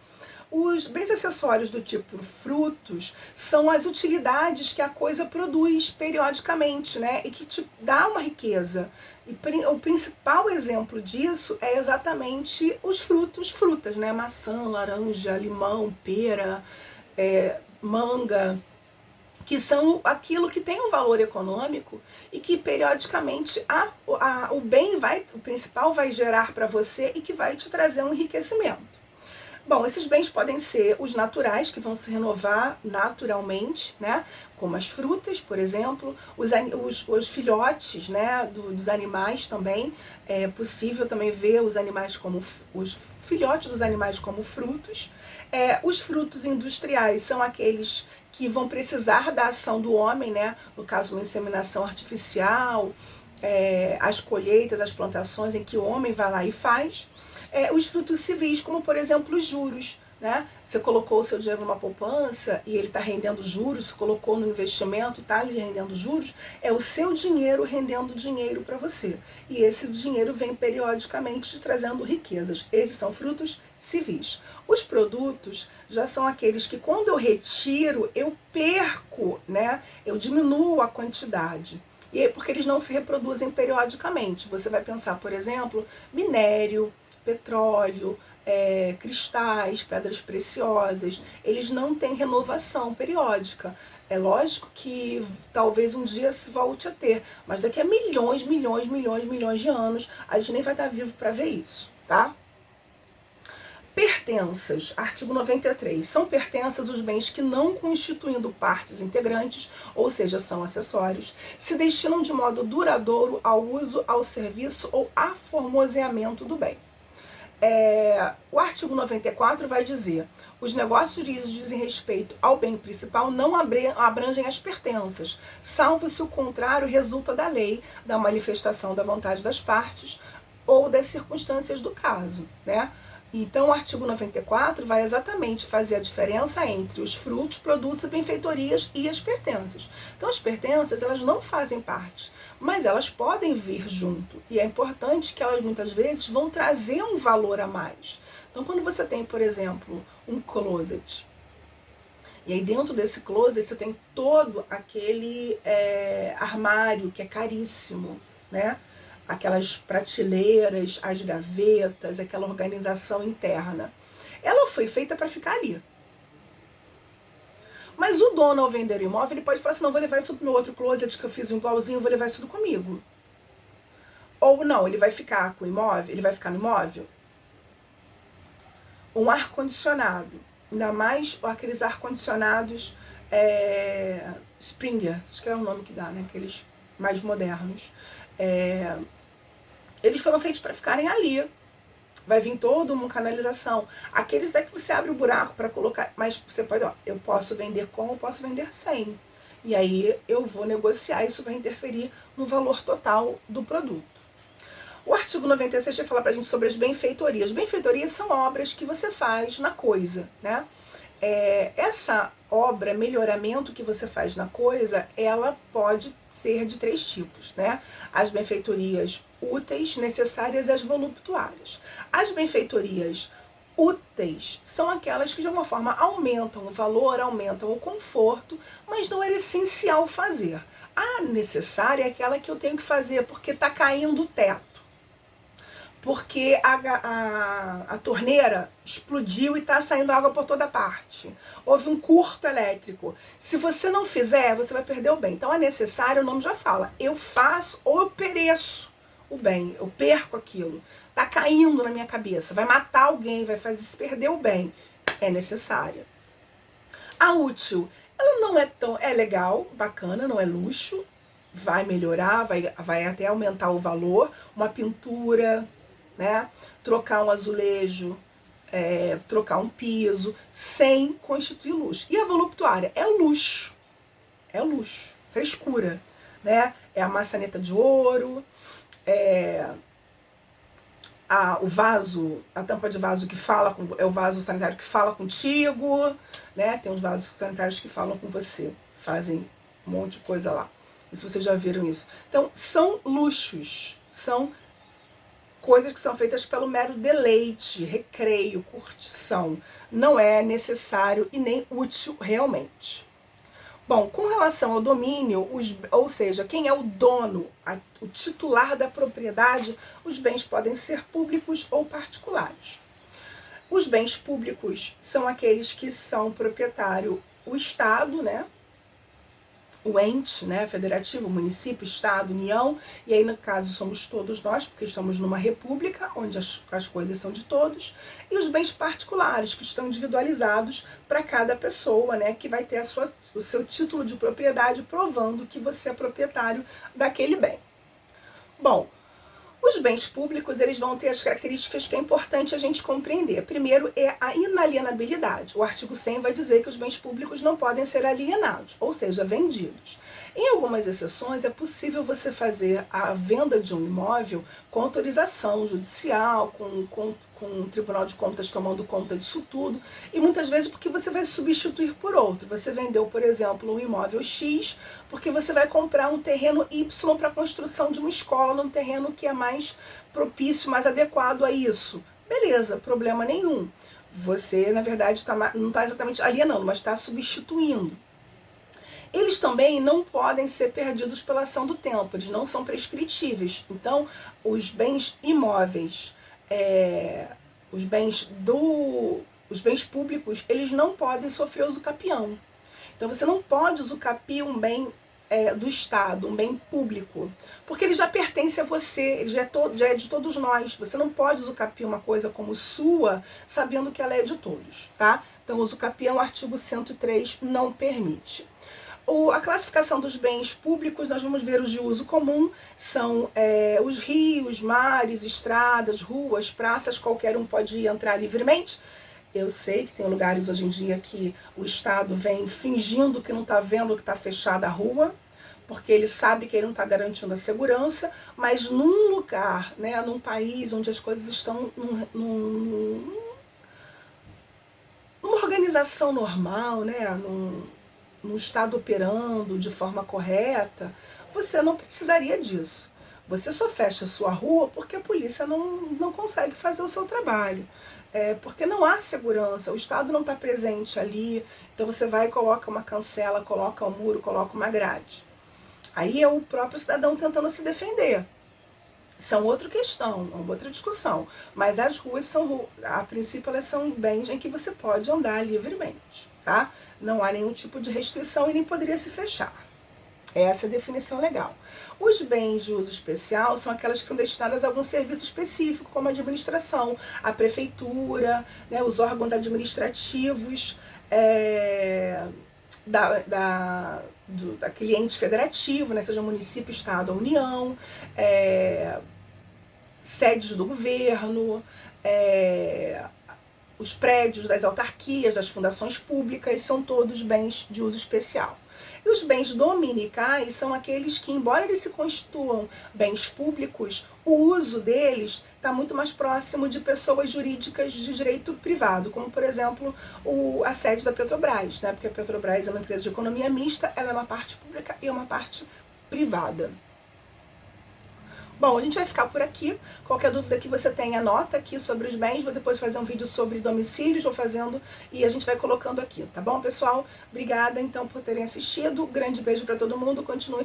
Os bens acessórios do tipo frutos são as utilidades que a coisa produz periodicamente, né? E que te dá uma riqueza. E o principal exemplo disso é exatamente os frutas, né? Maçã, laranja, limão, pera, manga, que são aquilo que tem um valor econômico e que periodicamente o bem o principal vai gerar para você e que vai te trazer um enriquecimento. Bom, esses bens podem ser os naturais, que vão se renovar naturalmente, né? Como as frutas, por exemplo, os filhotes, né? Dos animais também. É possível também ver os filhotes dos animais como frutos. Os frutos industriais são aqueles que vão precisar da ação do homem, né? No caso, uma inseminação artificial, as colheitas, as plantações em que o homem vai lá e faz. Os frutos civis, como por exemplo os juros. né? Você colocou o seu dinheiro numa poupança e ele está rendendo juros, você colocou no investimento, está lhe rendendo juros, é o seu dinheiro rendendo dinheiro para você. E esse dinheiro vem periodicamente te trazendo riquezas. Esses são frutos civis. Os produtos já são aqueles que quando eu retiro, eu perco, né? Eu diminuo a quantidade. E é porque eles não se reproduzem periodicamente. Você vai pensar, por exemplo, minério, petróleo, cristais, pedras preciosas, eles não têm renovação periódica. É lógico que talvez um dia se volte a ter, mas daqui a milhões, milhões, milhões, milhões de anos, a gente nem vai estar vivo para ver isso, tá? Pertenças, artigo 93. São pertenças os bens que não constituindo partes integrantes, ou seja, são acessórios, se destinam de modo duradouro ao uso, ao serviço ou aformoseamento do bem. O artigo 94 vai dizer: os negócios dizem respeito ao bem principal não abrangem as pertenças, salvo se o contrário resulta da lei, da manifestação da vontade das partes ou das circunstâncias do caso, né? Então, o artigo 94 vai exatamente fazer a diferença entre os frutos, produtos e benfeitorias e as pertenças. Então, as pertenças, elas não fazem parte, mas elas podem vir junto. E é importante que elas, muitas vezes, vão trazer um valor a mais. Então, quando você tem, por exemplo, um closet, e aí dentro desse closet você tem todo aquele armário que é caríssimo, né? Aquelas prateleiras, as gavetas, aquela organização interna. Ela foi feita para ficar ali. Mas o dono, ao vender o imóvel, ele pode falar assim: não, vou levar isso pro meu outro closet que eu fiz um igualzinho, vou levar isso tudo comigo. Ou não, ele vai ficar com o imóvel, ele vai ficar no imóvel. Um ar-condicionado, ainda mais aqueles ar-condicionados Springer, acho que é o nome que dá, né? Aqueles mais modernos. Eles foram feitos para ficarem ali. Vai vir toda uma canalização. Aqueles daqui você abre o buraco para colocar, mas você pode, eu posso vender com, eu posso vender sem. E aí eu vou negociar, isso vai interferir no valor total do produto. O artigo 96 vai falar pra gente sobre as benfeitorias. Benfeitorias são obras que você faz na coisa, né? Essa obra, melhoramento que você faz na coisa, ela pode ser de 3 tipos, né? As benfeitorias úteis, necessárias e as voluptuárias. As benfeitorias úteis são aquelas que de alguma forma aumentam o valor, aumentam o conforto, mas não era essencial fazer. A necessária é aquela que eu tenho que fazer porque está caindo o teto. Porque a torneira explodiu e está saindo água por toda parte. Houve um curto elétrico. Se você não fizer, você vai perder o bem. Então, é necessário, o nome já fala. Eu faço ou eu pereço o bem. Eu perco aquilo. Está caindo na minha cabeça. Vai matar alguém, vai fazer se perder o bem. É necessária. A útil, ela não é tão... É legal, bacana, não é luxo. Vai melhorar, vai até aumentar o valor. Uma pintura... né? Trocar um azulejo, trocar um piso, sem constituir luxo. E a voluptuária é luxo, frescura, né? É a maçaneta de ouro, o vaso, a tampa de vaso que fala, é o vaso sanitário que fala contigo, né? Tem os vasos sanitários que falam com você, fazem um monte de coisa lá. E se vocês já viram isso. Então, são luxos, são coisas que são feitas pelo mero deleite, recreio, curtição. Não é necessário e nem útil realmente. Bom, com relação ao domínio, ou seja, quem é o dono, o titular da propriedade, os bens podem ser públicos ou particulares. Os bens públicos são aqueles que são proprietário o Estado, né? O ente, né, federativo, município, estado, união, e aí no caso somos todos nós, porque estamos numa república, onde as coisas são de todos, e os bens particulares, que estão individualizados para cada pessoa, né, que vai ter o seu título de propriedade provando que você é proprietário daquele bem. Bom, os bens públicos, eles vão ter as características que é importante a gente compreender. Primeiro é a inalienabilidade. O artigo 100 vai dizer que os bens públicos não podem ser alienados, ou seja, vendidos. Em algumas exceções, é possível você fazer a venda de um imóvel com autorização judicial, com o Tribunal de Contas tomando conta disso tudo, e muitas vezes porque você vai substituir por outro. Você vendeu, por exemplo, um imóvel X, porque você vai comprar um terreno Y para a construção de uma escola, num terreno que é mais propício, mais adequado a isso. Beleza, problema nenhum. Você, na verdade, não está exatamente alienando, mas está substituindo. Eles também não podem ser perdidos pela ação do tempo, eles não são prescritíveis. Então, os bens imóveis, os bens públicos, eles não podem sofrer usucapião. Então, você não pode usucapiar um bem do Estado, um bem público, porque ele já pertence a você, ele já é de todos nós. Você não pode usucapiar uma coisa como sua, sabendo que ela é de todos, tá? Então, usucapião, artigo 103, não permite. A classificação dos bens públicos, nós vamos ver os de uso comum, são os rios, mares, estradas, ruas, praças, qualquer um pode entrar livremente. Eu sei que tem lugares hoje em dia que o Estado vem fingindo que não está vendo que está fechada a rua, porque ele sabe que ele não está garantindo a segurança, mas num lugar, né, num país onde as coisas estão numa organização normal, né, num Estado operando de forma correta, você não precisaria disso. Você só fecha a sua rua porque a polícia não consegue fazer o seu trabalho. Porque não há segurança, o Estado não está presente ali, então você vai e coloca uma cancela, coloca um muro, coloca uma grade. Aí é o próprio cidadão tentando se defender. São outra questão, outra discussão. Mas as ruas a princípio, elas são bens em que você pode andar livremente, tá? Não há nenhum tipo de restrição e nem poderia se fechar. Essa é a definição legal. Os bens de uso especial são aquelas que são destinadas a algum serviço específico, como a administração, a prefeitura, né, os órgãos administrativos daquele ente federativo, né, seja município, estado ou união, sedes do governo, os prédios das autarquias, das fundações públicas, são todos bens de uso especial. E os bens dominicais são aqueles que, embora eles se constituam bens públicos, o uso deles está muito mais próximo de pessoas jurídicas de direito privado, como, por exemplo, a sede da Petrobras, né? Porque a Petrobras é uma empresa de economia mista, ela é uma parte pública e uma parte privada. Bom, a gente vai ficar por aqui. Qualquer dúvida que você tenha, anota aqui sobre os bens. Vou depois fazer um vídeo sobre domicílios, vou fazendo e a gente vai colocando aqui, tá bom, pessoal? Obrigada, então, por terem assistido. Grande beijo para todo mundo. Continue